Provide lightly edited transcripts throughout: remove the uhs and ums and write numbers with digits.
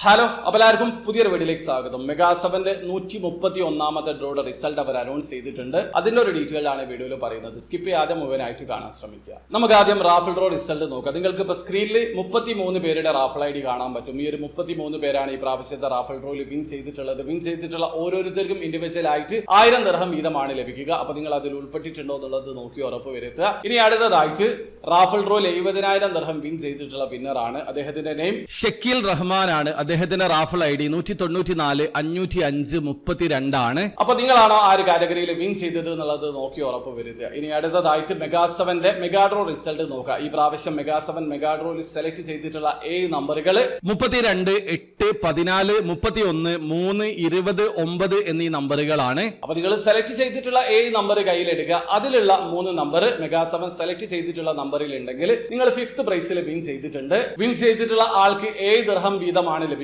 Hello, അപ്പോൾ എല്ലാവർക്കും പുതിയൊരു വീഡിയോയിലേക്ക് സ്വാഗതം. മെഗാ 7ന്റെ 131ാമത്തെ ഡ്രോയുടെ റിസൾട്ട് അവർ അനൗൺസ് ചെയ്തിട്ടുണ്ട്. അതിന്റെ ഒരു ഡീറ്റെയിൽ ആണ് വീഡിയോയിൽ പറയുന്നത്. സ്കിപ്പ് ചെയ്യാതെ മുഴുവനായിട്ട് കാണാൻ ശ്രമിക്കുക. നമുക്ക് ആദ്യം റാഫിൾ ഡ്രോ റിസൾട്ട് നോക്കാം. നിങ്ങൾക്ക് ഇപ്പോൾ സ്ക്രീനിൽ 33 പേരുടെ റാഫിൾ ഐ ഡി കാണാൻ പറ്റും. ഈ ഒരു 33 പേരാണ് ഈ പ്രാവശ്യത്തെ റാഫിൾ ഡ്രോയിൽ വിൻ ചെയ്തിട്ടുള്ളത്. വിൻ ചെയ്തിട്ടുള്ള ഓരോരുത്തർക്കും ഇൻഡിവിജ്വൽ ആയിട്ട് 1000 ദിർഹം വീതമാണ് ലഭിക്കുക. അപ്പോൾ നിങ്ങൾ അതിൽ ഉൾപ്പെട്ടിട്ടുണ്ടോ എന്നുള്ളത് നോക്കി ഉറപ്പ് വരുത്തുക. ഇനി അടുത്തതായിട്ട് റാഫിൾ ഡ്രോയിൽ 70,000 ദിർഹം വിൻ ചെയ്തിട്ടുള്ള വിന്നറാണ്. അദ്ദേഹത്തിന്റെ നെയിം ഷക്കീൽ റഹ്മാൻ ആണ്. അദ്ദേഹത്തിന്റെ റാഫിൾ ഐ ഡി 194-505-32 ആണ്. അപ്പൊ നിങ്ങളാണോ ആ ഒരു കാറ്റഗറിയിൽ വിൻ ചെയ്തത് എന്നുള്ളത് നോക്കി ഉറപ്പ് വരുത്തുക. ഇനി അടുത്തതായിട്ട് മെഗാ 7ന്റെ മെഗാ ഡ്രോ റിസൾട്ട് നോക്കാം. ഈ പ്രാവശ്യം മെഗാ 7 മെഗാ ഡ്രോയിൽ സെലക്ട് ചെയ്തിട്ടുള്ള 7 നമ്പറുകൾ 32, 8, 14, 31, 3, 20, 9 എന്നീ നമ്പറുകളാണ്. അപ്പൊ നിങ്ങൾ സെലക്ട് ചെയ്തിട്ടുള്ള 7 നമ്പർ കയ്യിലെടുക്കുക. അതിലുള്ള 3 നമ്പർ മെഗാ 7 സെലക്ട് ചെയ്തിട്ടുള്ള നമ്പറിൽ ഉണ്ടെങ്കിൽ നിങ്ങൾ 5th പ്രൈസിൽ വിൻ ചെയ്തിട്ടുണ്ട്. വിൻ ചെയ്തിട്ടുള്ള ആൾക്ക് 7 ദിർഹം വീതമാണ് ലഭിക്കുക.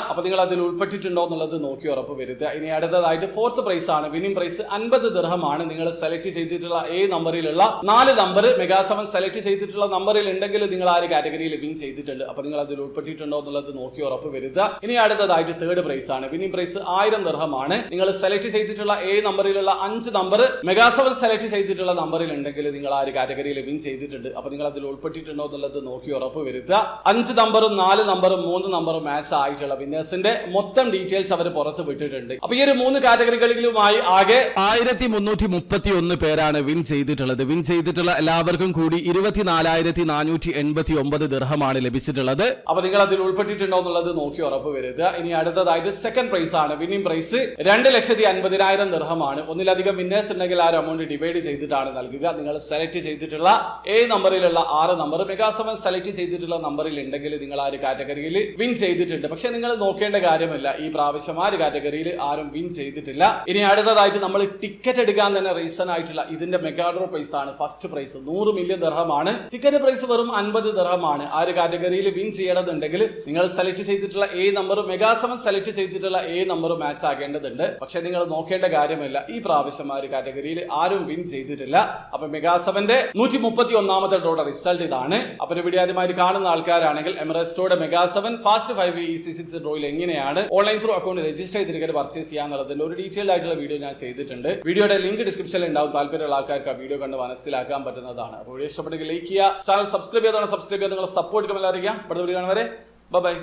അപ്പൊ നിങ്ങൾ അതിൽ ഉൾപ്പെട്ടിട്ടുണ്ടോ എന്നുള്ളത് നോക്കി ഉറപ്പ് വരുത്തുക. ഇനി അടുത്തതായിട്ട് 4th പ്രൈസ് ആണ്. വിന്നിംഗ് പ്രൈസ് 50 ദിർഹം ആണ്. നിങ്ങൾ സെലക്ട് ചെയ്തിട്ടുള്ള 7 നമ്പറിലുള്ള 4 നമ്പർ മെഗാ 7 സെലക്ട് ചെയ്തിട്ടുള്ള നമ്പറിൽ ഉണ്ടെങ്കിൽ നിങ്ങൾ ആ ഒരു കാറ്റഗറിയിൽ വിൻ ചെയ്തിട്ടുണ്ട്. അപ്പൊ നിങ്ങൾ അതിൽ ഉൾപ്പെട്ടിട്ടുണ്ടോ എന്നുള്ളത് നോക്കി ഉറപ്പ് വരുത്തുക. ഇനി അടുത്തതായിട്ട് 3rd പ്രൈസ് ആണ്. വിന്നിംഗ് പ്രൈസ് 1000 ദിർഹം ആണ്. നിങ്ങൾ സെലക്ട് ചെയ്തിട്ടുള്ള 7 നമ്പറിലുള്ള 5 നമ്പർ മെഗാ 7 സെലക്ട് ചെയ്തിട്ടുള്ള നമ്പറിൽ ഉണ്ടെങ്കിൽ നിങ്ങൾ ആ ഒരു കാറ്റഗറിയിൽ വിൻ ചെയ്തിട്ടുണ്ട്. അപ്പൊ നിങ്ങൾ അതിൽ ഉൾപ്പെട്ടിട്ടുണ്ടോ എന്നുള്ളത് നോക്കി ഉറപ്പ് വരുത്തുക. 5 നമ്പറും 4 നമ്പറും 3 നമ്പറും മാച്ച് ആയിട്ടുള്ള വിന്നേഴ്സിന്റെ മൊത്തം ഡീറ്റെയിൽസ് അവർ പുറത്ത് വിട്ടിട്ടുണ്ട്. അപ്പൊ ഈ ഒരു 3 കാറ്റഗറികളിലുമായി ആകെ 1331 പേരാണ് വിൻ ചെയ്തിട്ടുള്ളത്. വിൻ ചെയ്തിട്ടുള്ള എല്ലാവർക്കും കൂടി 24,489 ദിർഹമാണ് ലഭിച്ചിട്ടുള്ളത്. അപ്പൊ നിങ്ങൾ അതിൽ ഉൾപ്പെട്ടിട്ടുണ്ടോ എന്നുള്ളത് നോക്കി ഉറപ്പ് വരുത്തുക. ഇനി അടുത്തതായിട്ട് 2nd പ്രൈസ് ആണ്. Winning price 2,50,000 ദിർഹമാണ്. ഒന്നിലധികം വിന്നേഴ്സ് ഉണ്ടെങ്കിൽ ആ ഒരു എമൗണ്ട് ഡിവൈഡ് ചെയ്തിട്ടാണ് നൽകുക. നിങ്ങൾ സെലക്ട് ചെയ്തിട്ടുള്ള 7 നമ്പറിലുള്ള 6 നമ്പർ മെഗാ 7 സെലക്ട് ചെയ്തിട്ടുള്ള നമ്പറിൽ ഉണ്ടെങ്കിൽ നിങ്ങൾ ആ ഒരു കാറ്റഗറിയിൽ വിൻ ചെയ്തിട്ടുണ്ട്. പക്ഷെ നിങ്ങൾ നോക്കേണ്ട കാര്യമില്ല, ഈ പ്രാവശ്യം ആ ഒരു കാറ്റഗറിയിൽ ആരും വിൻ ചെയ്തിട്ടില്ല. ഇനി അടുത്തതായിട്ട് നമ്മൾ ടിക്കറ്റ് എടുക്കാൻ തന്നെ റീസൺ ആയിട്ടുള്ള ഇതിന്റെ മെഗാ ഡ്രോ പ്രൈസ് ആണ്. ഫസ്റ്റ് പ്രൈസ് 100 മില്യൺ ദിർഹമാണ്. ടിക്കറ്റ് പ്രൈസ് വെറും 50 ദിർഹമാണ്. ആ ഒരു കാറ്റഗറിയിൽ വിൻ ചെയ്യണമെന്നുണ്ടെങ്കിൽ നിങ്ങൾ സെലക്ട് ചെയ്തിട്ടുള്ള 7 നമ്പർ മെഗാ 7 സെലക്ട് ചെയ്തിട്ടുള്ള 7 നമ്പർ മാച്ച് ആക്കേണ്ടതുണ്ട്. പക്ഷെ നിങ്ങൾ നോക്കേണ്ട കാര്യമില്ല, ഈ പ്രാവശ്യം ആ ഒരു കാറ്റഗറിയിൽ ആരും വിൻ ചെയ്തിട്ടില്ല. അപ്പൊ മെഗാ 7ന്റെ 131ാമത്തെ ഡ്രോയുടെ റിസൾട്ട് ഇതാണ്. അപ്പൊ വീഡിയോ ആദ്യമായിട്ട് കാണുന്ന ആൾക്കാരാണെങ്കിൽ എമറസ്റ്റോയുടെ മെഗാ 7 ഫാസ്റ്റ് 5 EC6 ഡ്രോയിൽ എങ്ങനെയാണ് ഓൺലൈൻ ത്രൂ അക്കൗണ്ട് രജിസ്റ്റർ ചെയ്തിരിക്കുന്നത് പർച്ചേസ് ചെയ്യാന്നുള്ളതിന്റെ ഒരു ഡീറ്റെയിൽഡ് ആയിട്ടുള്ള വീഡിയോ ഞാൻ ചെയ്തിട്ടുണ്ട്. വീഡിയോയുടെ ലിങ്ക് ഡിസ്ക്രിപ്ഷനിൽ ഉണ്ടാവും. താല്പര്യമുള്ള ആൾക്കാർക്ക് ആ വീഡിയോ കണ്ട് മനസ്സിലാക്കാൻ പറ്റുന്നതാണ്. അപ്പോൾ വീഡിയോ ഇഷ്ടപ്പെട്ടെങ്കിൽ ലൈക്ക് ചെയ്യുക, ചാനൽ സബ്സ്ക്രൈബ് ചെയ്താണ്. സബ്സ്ക്രൈബ് ചെയ്ത് നിങ്ങളെ സപ്പോർട്ട് കമന്റ് അറിയിക്കുക. അടുത്ത വീഡിയോ കാണുന്നവരെ ബൈ.